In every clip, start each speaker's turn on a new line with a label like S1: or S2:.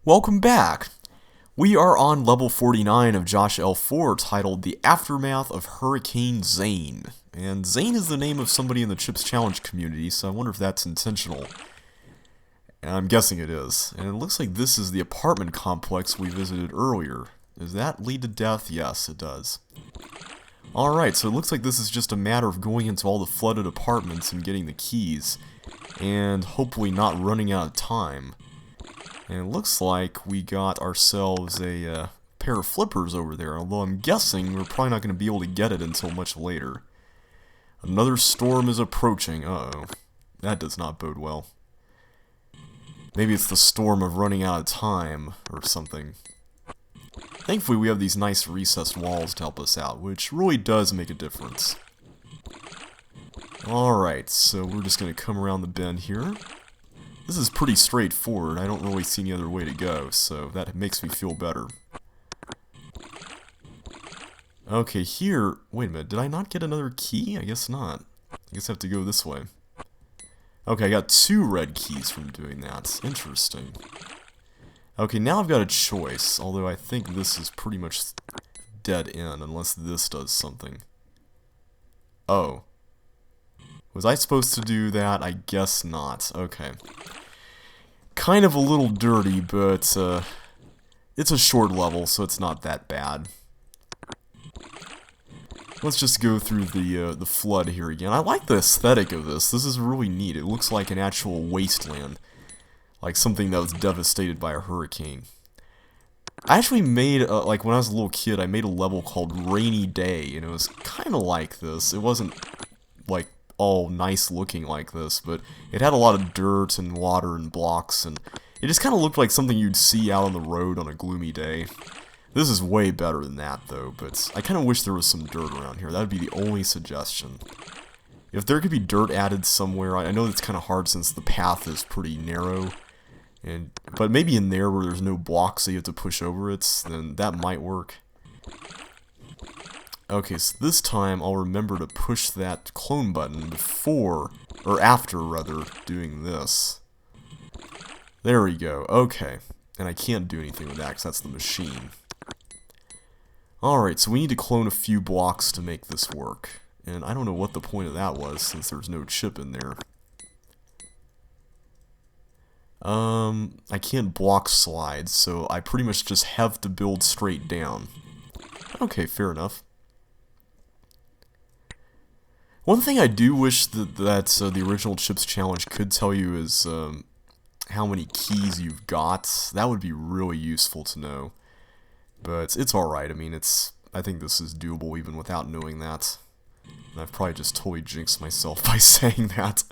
S1: Welcome back! We are on level 49 of JoshL4 titled The Aftermath of Hurricane Zane. And Zane is the name of somebody in the Chips Challenge community, so I wonder if that's intentional. And I'm guessing it is. And it looks like this is the apartment complex we visited earlier. Does that lead to death? Yes, it does. Alright, so it looks like this is just a matter of going into all the flooded apartments and getting the keys. And hopefully not running out of time. And it looks like we got ourselves a pair of flippers over there, although I'm guessing we're probably not going to be able to get it until much later. Another storm is approaching. Uh-oh. That does not bode well. Maybe it's the storm of running out of time, or something. Thankfully we have these nice recessed walls to help us out, which really does make a difference. Alright, so we're just going to come around the bend here. This is pretty straightforward. I don't really see any other way to go, so that makes me feel better. Okay, here... Wait a minute, did I not get another key? I guess not. I guess I have to go this way. Okay, I got 2 red keys from doing that. Interesting. Okay, now I've got a choice, although I think this is pretty much dead end, unless this does something. Oh. Was I supposed to do that? I guess not. Okay. Kind of a little dirty, but it's a short level, so it's not that bad. Let's just go through the flood here again. I like the aesthetic of this. This is really neat. It looks like an actual wasteland. Like something that was devastated by a hurricane. I actually made, like when I was a little kid, I made a level called Rainy Day, and it was kind of like this. It wasn't, like, all nice looking like this, but it had a lot of dirt and water and blocks, and it just kind of looked like something you'd see out on the road on a gloomy day. This is way better than that, though, but I kind of wish there was some dirt around here. That would be the only suggestion. If there could be dirt added somewhere, I know it's kind of hard since the path is pretty narrow, but maybe in there where there's no blocks that you have to push over it, then that might work. Okay, so this time I'll remember to push that clone button before, or after rather, doing this. There we go, okay. And I can't do anything with that because that's the machine. Alright, so we need to clone a few blocks to make this work. And I don't know what the point of that was since there's no chip in there. I can't block slides, so I pretty much just have to build straight down. Okay, fair enough. One thing I do wish that the original Chips Challenge could tell you is how many keys you've got. That would be really useful to know. But it's alright, I mean, I think this is doable even without knowing that. And I've probably just totally jinxed myself by saying that.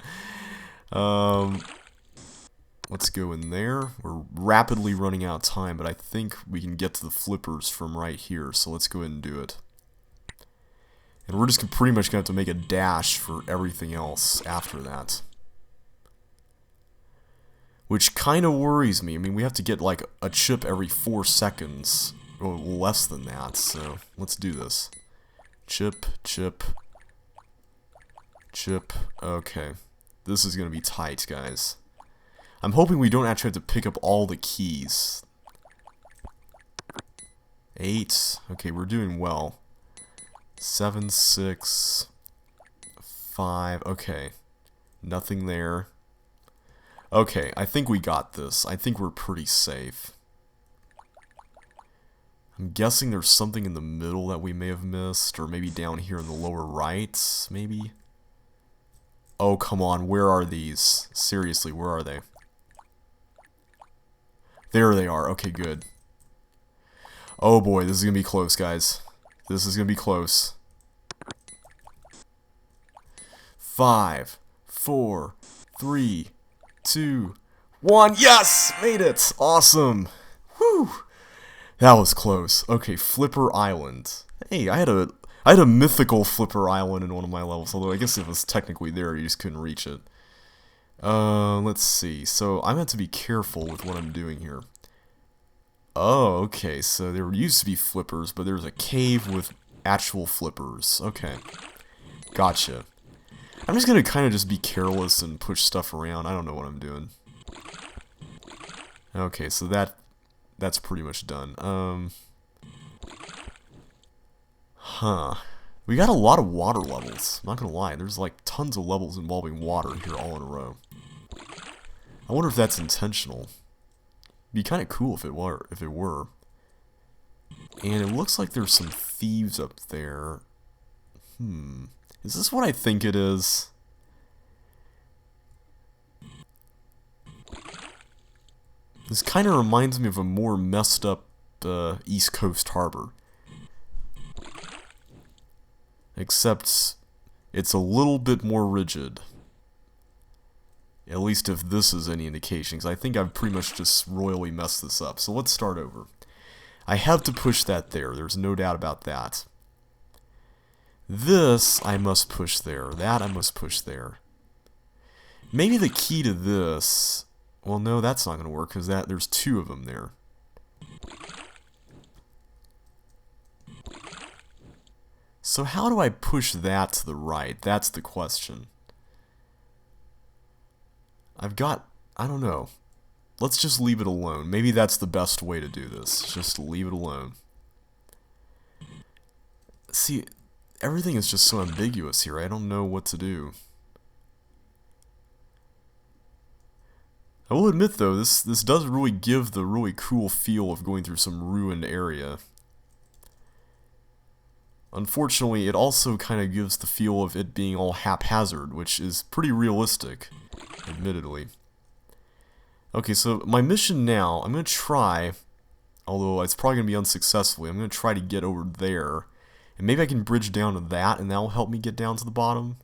S1: Let's go in there. We're rapidly running out of time, but I think we can get to the flippers from right here, so let's go ahead and do it. And we're just pretty much going to have to make a dash for everything else after that. Which kind of worries me. I mean, we have to get like a chip every 4 seconds. Or less than that, so let's do this. Chip, chip, chip. Okay. This is going to be tight, guys. I'm hoping we don't actually have to pick up all the keys. 8. Okay, we're doing well. 7, 6, 5. Okay. Nothing there. Okay, I think we got this. I think we're pretty safe. I'm guessing there's something in the middle that we may have missed, or maybe down here in the lower right, maybe? Oh, come on, where are these? Seriously, where are they? There they are, okay, good. Oh boy, this is gonna be close, guys. This is gonna be close. 5, 4, 3, 2, 1. Yes! Made it! Awesome! Whew! That was close. Okay, Flipper Island. Hey, I had a mythical Flipper Island in one of my levels, although I guess it was technically there, you just couldn't reach it. Let's see. So, I'm going to have to be careful with what I'm doing here. Oh, okay, so there used to be flippers, but there's a cave with actual flippers. Okay. Gotcha. I'm just going to kind of just be careless and push stuff around. I don't know what I'm doing. Okay, so that that's pretty much done. We got a lot of water levels. I'm not gonna lie, there's like tons of levels involving water here all in a row. I wonder if that's intentional. It'd be kind of cool if it were. And it looks like there's some thieves up there. Is this what I think it is? This kind of reminds me of a more messed up East Coast harbor. Except it's a little bit more rigid. At least if this is any indication, because I think I've pretty much just royally messed this up. So let's start over. I have to push that there. There's no doubt about that. This I must push there. That I must push there. Maybe the key to this... Well, no, that's not going to work, because there's two of them there. So how do I push that to the right? That's the question. I don't know. Let's just leave it alone. Maybe that's the best way to do this. Just leave it alone. See, everything is just so ambiguous here. I don't know what to do. I will admit, though, this does really give the really cool feel of going through some ruined area. Unfortunately, it also kind of gives the feel of it being all haphazard, which is pretty realistic, admittedly. Okay, so my mission now, I'm going to try, although it's probably going to be unsuccessfully, I'm going to try to get over there. And maybe I can bridge down to that, and that will help me get down to the bottom.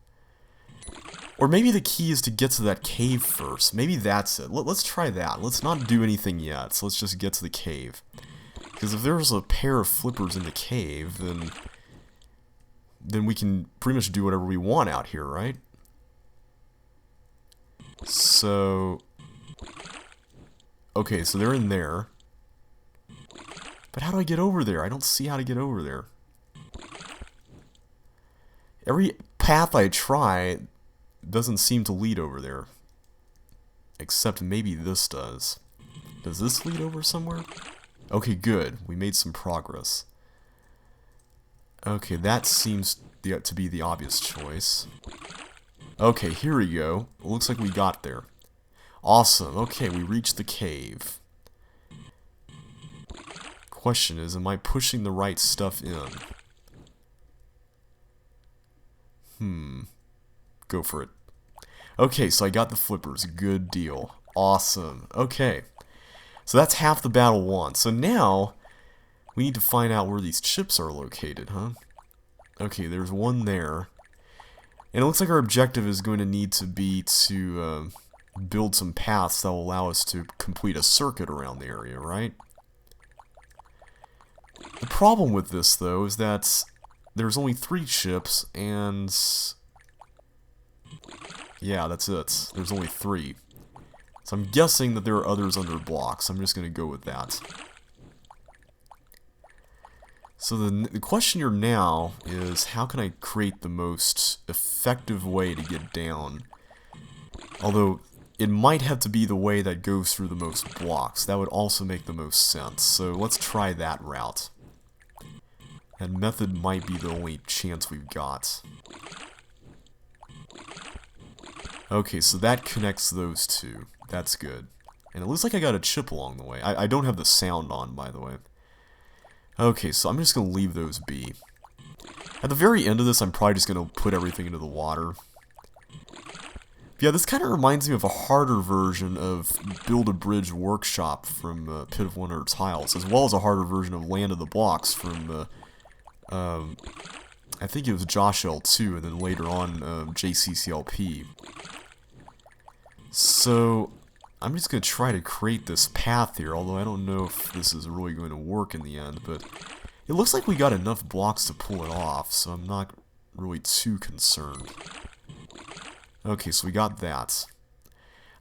S1: Or maybe the key is to get to that cave first. Maybe that's it. Let's try that. Let's not do anything yet, so let's just get to the cave. Because if there's a pair of flippers in the cave, then we can pretty much do whatever we want out here, right? So... Okay, so they're in there. But how do I get over there? I don't see how to get over there. Every path I try doesn't seem to lead over there. Except maybe this does. Does this lead over somewhere? Okay, good. We made some progress. Okay, that seems to be the obvious choice. Okay, here we go. It looks like we got there. Awesome. Okay, we reached the cave. Question is, am I pushing the right stuff in? Go for it. Okay, so I got the flippers. Good deal. Awesome. Okay. So that's half the battle won. So now, we need to find out where these chips are located, huh? Okay, there's one there. And it looks like our objective is going to need to be to build some paths that will allow us to complete a circuit around the area, right? The problem with this, though, is that there's only 3 chips, and... yeah, that's it. There's only 3. So I'm guessing that there are others under blocks. I'm just going to go with that. So the question here now is, how can I create the most effective way to get down? Although, it might have to be the way that goes through the most blocks. That would also make the most sense. So let's try that route. That method might be the only chance we've got. Okay, so that connects those two. That's good. And it looks like I got a chip along the way. I don't have the sound on, by the way. Okay, so I'm just going to leave those be. At the very end of this, I'm probably just going to put everything into the water. Yeah, this kind of reminds me of a harder version of Build-A-Bridge Workshop from Pit of Wonder Tiles, as well as a harder version of Land of the Blocks from, I think it was JoshL4, and then later on, JCCLP. So, I'm just going to try to create this path here, although I don't know if this is really going to work in the end, but it looks like we got enough blocks to pull it off, so I'm not really too concerned. Okay, so we got that.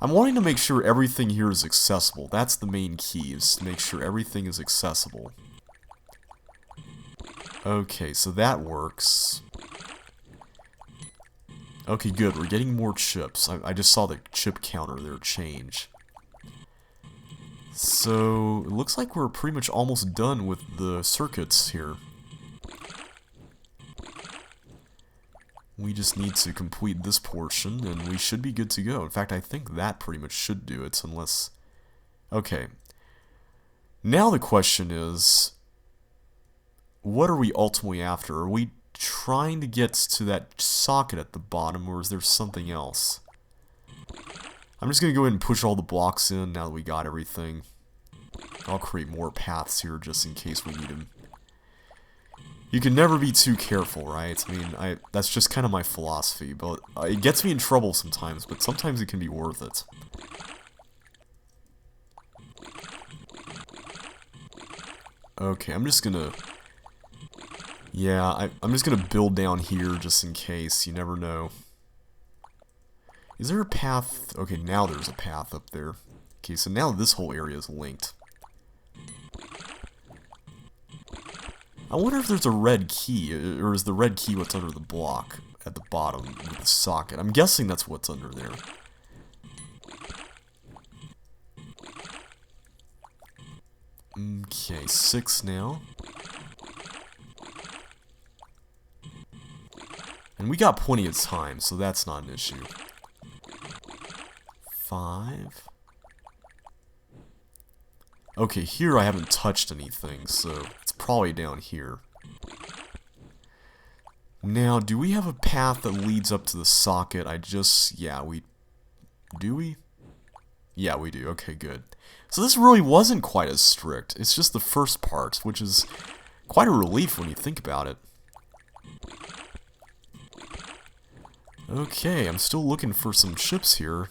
S1: I'm wanting to make sure everything here is accessible. That's the main key, is to make sure everything is accessible. Okay, so that works. Okay, good. We're getting more chips. I just saw the chip counter there change. So, it looks like we're pretty much almost done with the circuits here. We just need to complete this portion, and we should be good to go. In fact, I think that pretty much should do it, unless... Okay. Now the question is, what are we ultimately after? Are we trying to get to that socket at the bottom, or is there something else? I'm just going to go ahead and push all the blocks in now that we got everything. I'll create more paths here just in case we need them. You can never be too careful, right? I mean, that's just kind of my philosophy, but it gets me in trouble sometimes, but sometimes it can be worth it. Okay, I'm just gonna... Yeah, I'm just gonna build down here just in case, you never know. Is there a path? Okay, now there's a path up there. Okay, so now this whole area is linked. I wonder if there's a red key, or is the red key what's under the block at the bottom with the socket? I'm guessing that's what's under there. Okay, 6 now. And we got plenty of time, so that's not an issue. 5. Okay, here I haven't touched anything, so it's probably down here. Now, do we have a path that leads up to the socket? Yeah, do we? Yeah, we do. Okay, good. So this really wasn't quite as strict. It's just the first part, which is quite a relief when you think about it. Okay, I'm still looking for some chips here.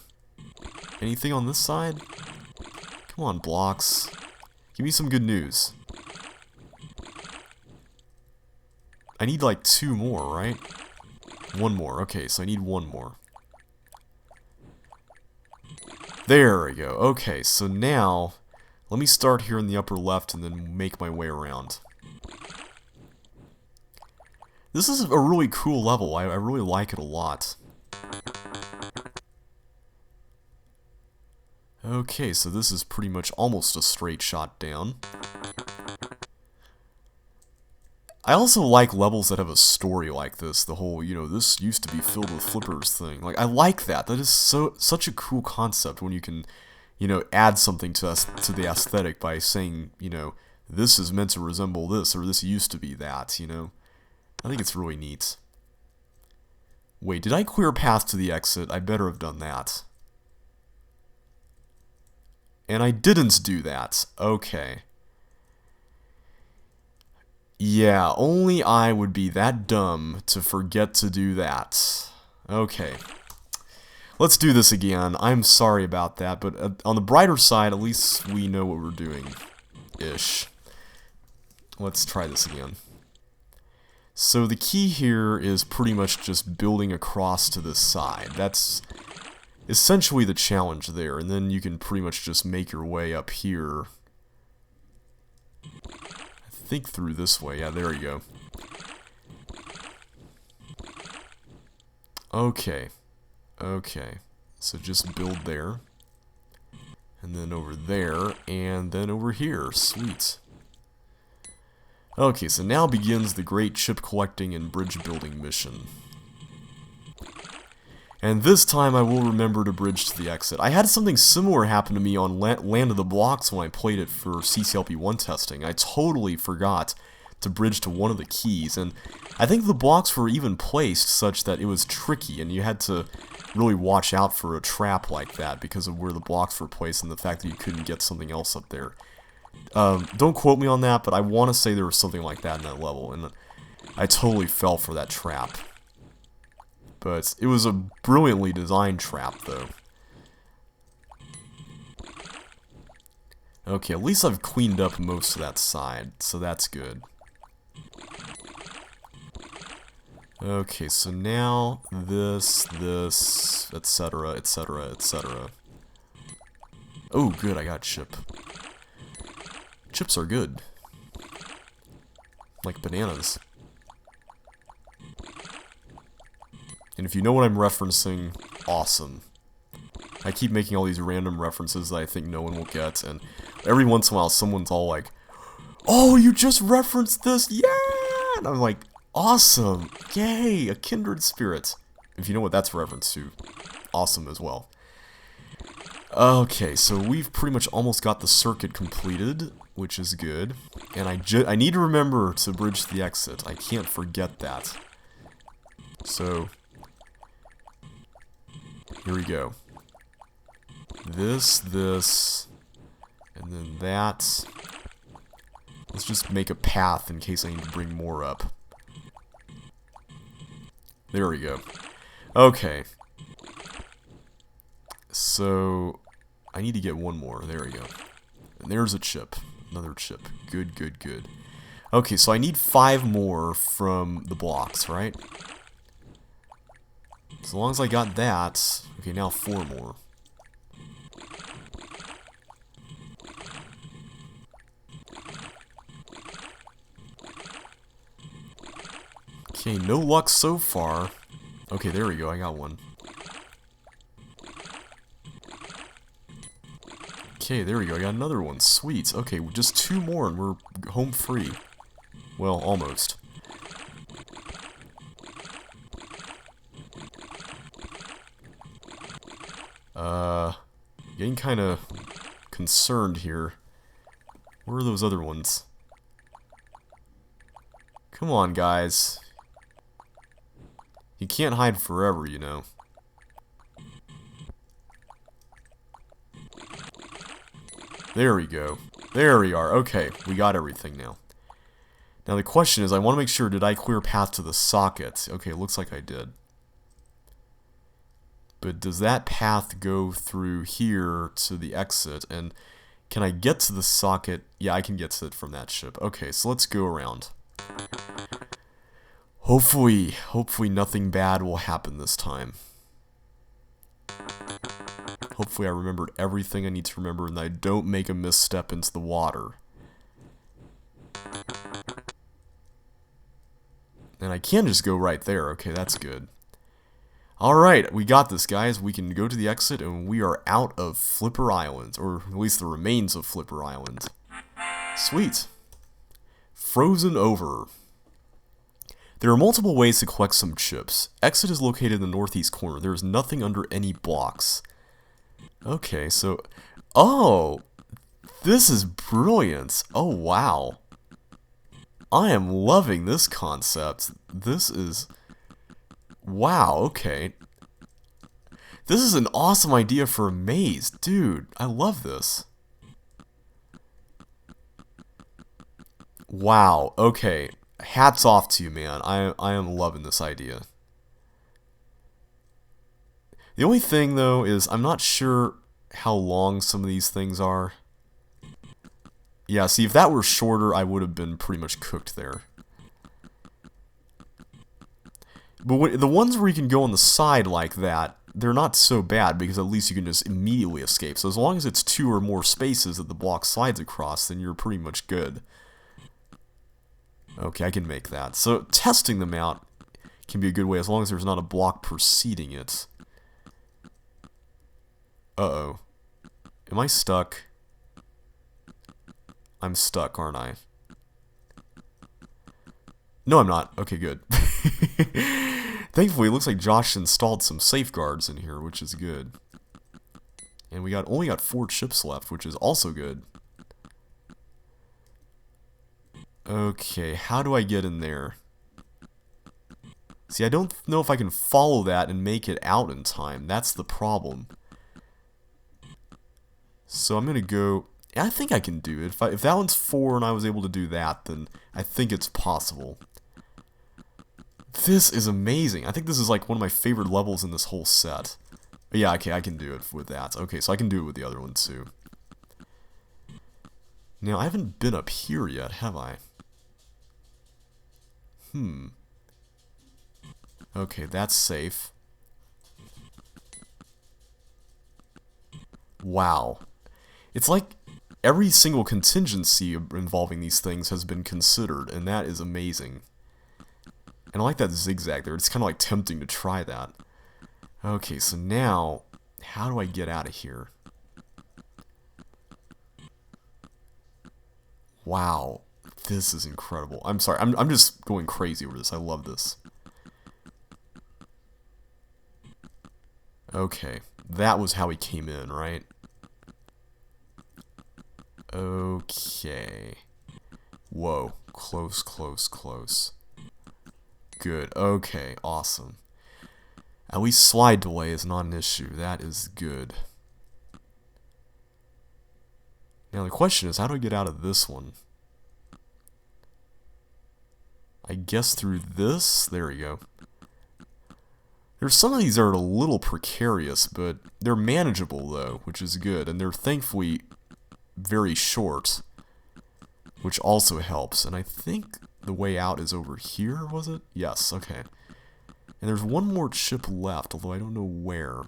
S1: Anything on this side? Come on, blocks. Give me some good news. I need like 2 more, right? 1 more. Okay, so I need 1 more. There we go. Okay, so now, let me start here in the upper left and then make my way around. This is a really cool level. I really like it a lot. Okay, so this is pretty much almost a straight shot down. I also like levels that have a story like this. The whole, this used to be filled with flippers thing. Like, I like that. That is such a cool concept when you can, add something to the aesthetic by saying, this is meant to resemble this, or this used to be that, I think it's really neat. Wait, did I clear a path to the exit? I better have done that. And I didn't do that. Okay. Yeah, only I would be that dumb to forget to do that. Okay. Let's do this again. I'm sorry about that, but on the brighter side, at least we know what we're doing. Ish. Let's try this again. So the key here is pretty much just building across to this side. That's essentially the challenge there, and then you can pretty much just make your way up here. I think through this way. Yeah, there you go. Okay. Okay. So just build there. And then over there, and then over here. Sweet. Okay, so now begins the great chip collecting and bridge building mission. And this time I will remember to bridge to the exit. I had something similar happen to me on Land of the Blocks when I played it for CCLP1 testing. I totally forgot to bridge to one of the keys, and I think the blocks were even placed such that it was tricky, and you had to really watch out for a trap like that because of where the blocks were placed and the fact that you couldn't get something else up there. Don't quote me on that, but I want to say there was something like that in that level, and I totally fell for that trap. But it was a brilliantly designed trap, though. Okay, at least I've cleaned up most of that side, so that's good. Okay, so now this, etc., etc., etc. Oh, good, I got chip. Chips are good. Like bananas. And if you know what I'm referencing, awesome. I keep making all these random references that I think no one will get, and every once in a while someone's all like, "Oh, you just referenced this, yeah!" And I'm like, "Awesome, yay, a kindred spirit." If you know what that's a reference to, awesome as well. Okay, so we've pretty much almost got the circuit completed, which is good. And I need to remember to bridge the exit. I can't forget that. So, here we go. This, and then that. Let's just make a path in case I need to bring more up. There we go. Okay. So, I need to get one more. There we go. And there's a chip. Another chip. Good, good, good. Okay, so I need 5 more from the blocks, right? As long as I got that... Okay, now 4 more. Okay, no luck so far. Okay, there we go. I got one. Okay, there we go. I got another one. Sweet. Okay, just 2 more and we're home free. Well, almost. Getting kind of concerned here. Where are those other ones? Come on, guys. You can't hide forever, you know. There we go. There we are. Okay, we got everything now. Now the question is, I want to make sure, did I clear path to the socket? Okay, it looks like I did. But does that path go through here to the exit? And can I get to the socket? Yeah, I can get to it from that ship. Okay, so let's go around. Hopefully nothing bad will happen this time. Hopefully I remembered everything I need to remember and I don't make a misstep into the water. And I can just go right there. Okay, that's good. Alright, we got this, guys. We can go to the exit and we are out of Flipper Island. Or at least the remains of Flipper Island. Sweet. Frozen over. There are multiple ways to collect some chips. Exit is located in the northeast corner. There is nothing under any blocks. Okay, so... Oh! This is brilliant. Oh, wow. I am loving this concept. This is... Wow, okay. This is an awesome idea for a maze. Dude, I love this. Wow, okay. Hats off to you, man. I am loving this idea. The only thing, though, is I'm not sure how long some of these things are. Yeah, see, if that were shorter, I would have been pretty much cooked there. But the ones where you can go on the side like that, they're not so bad because at least you can just immediately escape. So as long as it's 2 or more spaces that the block slides across, then you're pretty much good. Okay, I can make that. So testing them out can be a good way as long as there's not a block preceding it. Uh-oh. Am I stuck? I'm stuck, aren't I? No, I'm not. Okay, good. Thankfully, it looks like Josh installed some safeguards in here, which is good. And we only got 4 chips left, which is also good. Okay, how do I get in there? See, I don't know if I can follow that and make it out in time. That's the problem. So I'm going to go... I think I can do it. If that one's 4 and I was able to do that, then I think it's possible. This is amazing. I think this is like one of my favorite levels in this whole set. But yeah, okay, I can do it with that. Okay, so I can do it with the other one too. Now, I haven't been up here yet, have I? Okay, that's safe. Wow. It's like every single contingency involving these things has been considered, and that is amazing. And I like that zigzag there. It's kind of like tempting to try that. Okay, so now, how do I get out of here? Wow. This is incredible. I'm sorry. I'm just going crazy over this. I love this. Okay. That was how he came in, right? Okay. Whoa. Close, close, close. Good. Okay. Awesome. At least slide delay is not an issue. That is good. Now the question is, how do I get out of this one? I guess through this? There we go. There's some of these that are a little precarious, but they're manageable though, which is good. And they're thankfully very short, which also helps. And I think the way out is over here, was it? Yes, okay. And there's one more chip left, although I don't know where.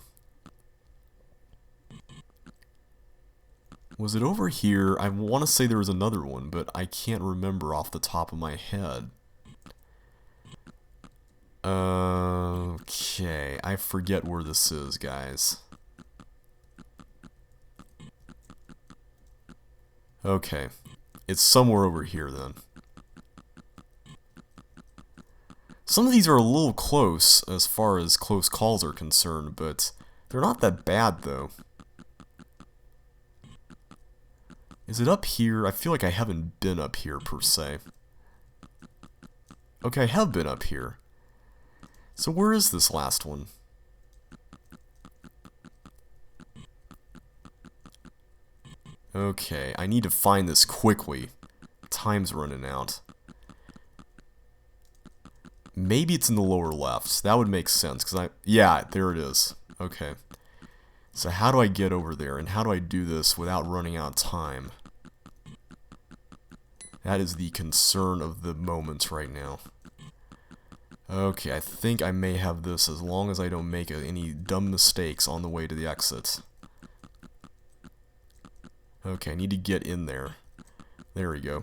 S1: Was it over here? I want to say there was another one, but I can't remember off the top of my head. Okay, I forget where this is, guys. Okay, it's somewhere over here then. Some of these are a little close as far as close calls are concerned, but they're not that bad though. Is it up here? I feel like I haven't been up here per se. Okay, I have been up here. So where is this last one? Okay, I need to find this quickly. Time's running out. Maybe it's in the lower left. That would make sense, because yeah, there it is. Okay. So how do I get over there, and how do I do this without running out of time? That is the concern of the moment right now. Okay, I think I may have this as long as I don't make any dumb mistakes on the way to the exit. Okay, I need to get in there. There we go.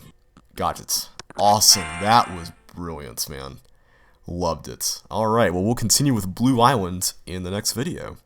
S1: Got it. Awesome. That was brilliant, man. Loved it. Alright, well, we'll continue with Blue Island in the next video.